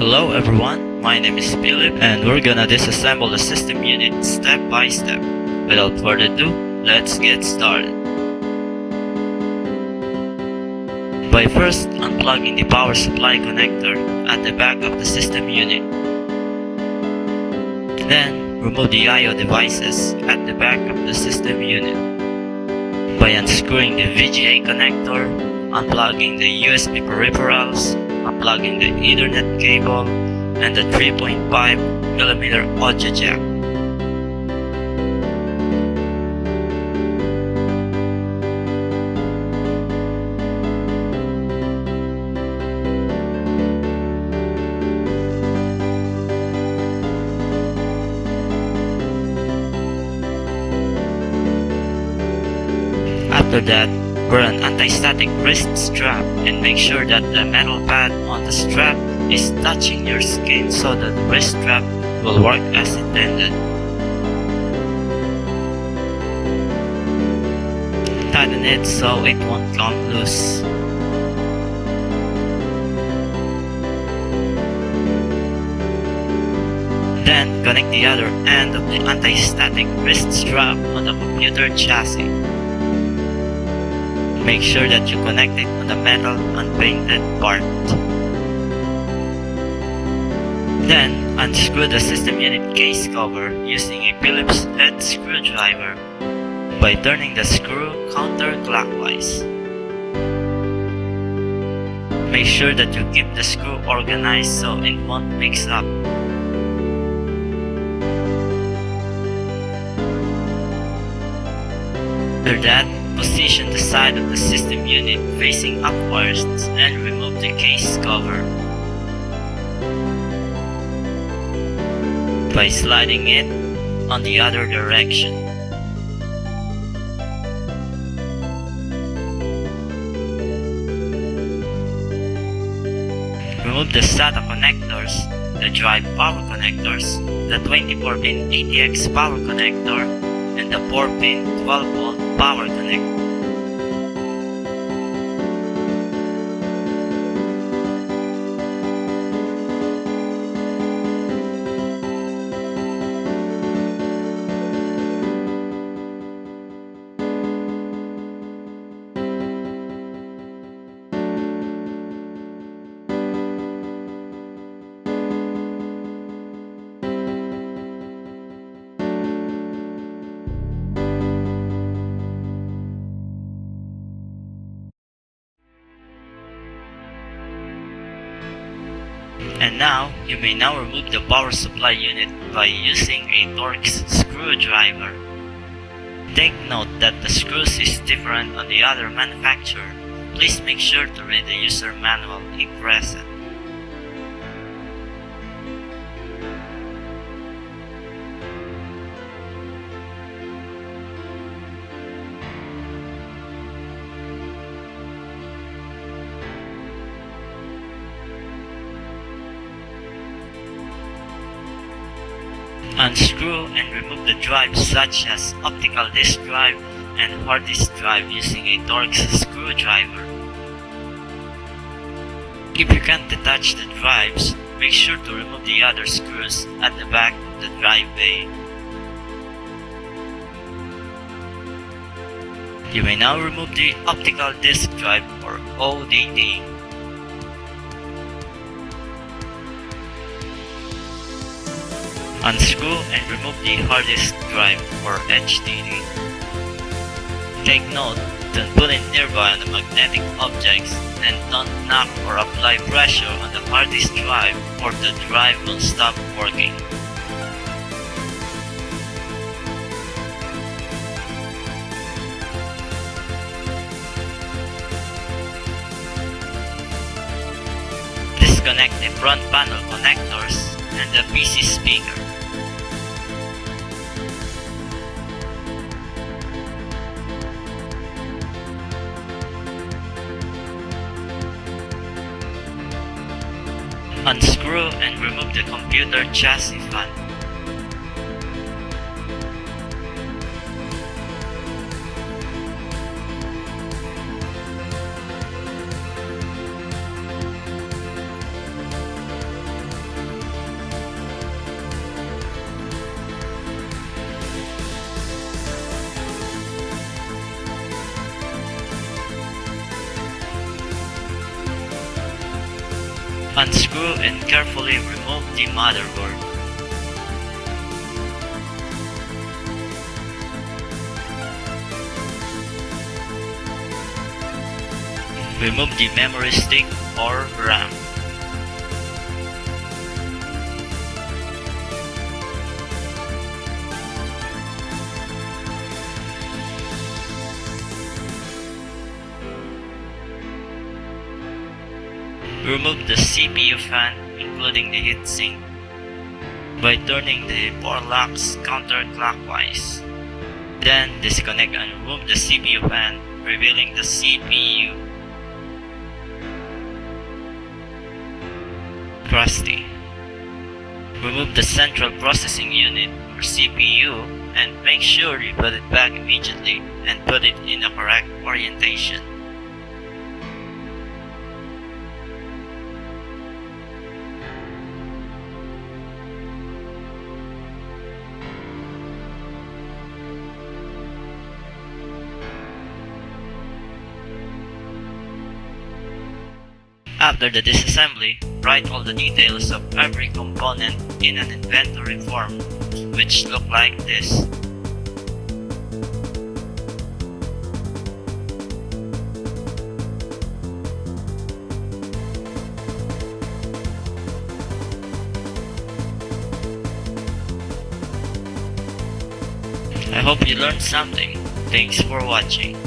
Hello everyone, my name is Philip and we're gonna disassemble the system unit step by step. Without further ado, let's get started. By first unplugging the power supply connector at the back of the system unit. Then remove the I/O devices at the back of the system unit. By unscrewing the VGA connector, unplugging the USB peripherals, unplugging the Ethernet cable, and the 3.5mm audio jack. After that, wear an anti-static wrist strap and make sure that the metal pad on the strap is touching your skin so that the wrist strap will work as intended. Tighten it so it won't come loose. Then connect the other end of the anti-static wrist strap on the computer chassis. Make sure that you connect it on the metal unpainted part. Then, unscrew the system unit case cover using a Phillips head screwdriver by turning the screw counterclockwise. Make sure that you keep the screw organized so it won't mix up. After that, position the side of the system unit facing upwards and remove the case cover by sliding it on the other direction. Remove the SATA connectors, the drive power connectors, the 24-pin ATX power connector, and the 4-pin 12-volt power connector. And now, you may now remove the power supply unit by using a Torx screwdriver. Take note that the screws is different on the other manufacturer. Please make sure to read the user manual if present. Unscrew and remove the drives such as optical disk drive and hard disk drive using a Torx screwdriver. If you can't detach the drives, make sure to remove the other screws at the back of the drive bay. You may now remove the optical disk drive or ODD. Unscrew and remove the hard disk drive or HDD. Take note, don't put it nearby on the magnetic objects and don't knock or apply pressure on the hard disk drive or the drive will stop working. Disconnect the front panel connectors and the PC speaker. Unscrew and remove the computer chassis fan. Unscrew and carefully remove the motherboard. Remove the memory stick or RAM. Remove the CPU fan, including the heatsink, by turning the power locks counterclockwise. Then disconnect and remove the CPU fan, revealing the CPU. Crusty. Remove the central processing unit or CPU and make sure you put it back immediately and put it in the correct orientation. After the disassembly, write all the details of every component in an inventory form, which look like this. I hope you learned something. Thanks for watching.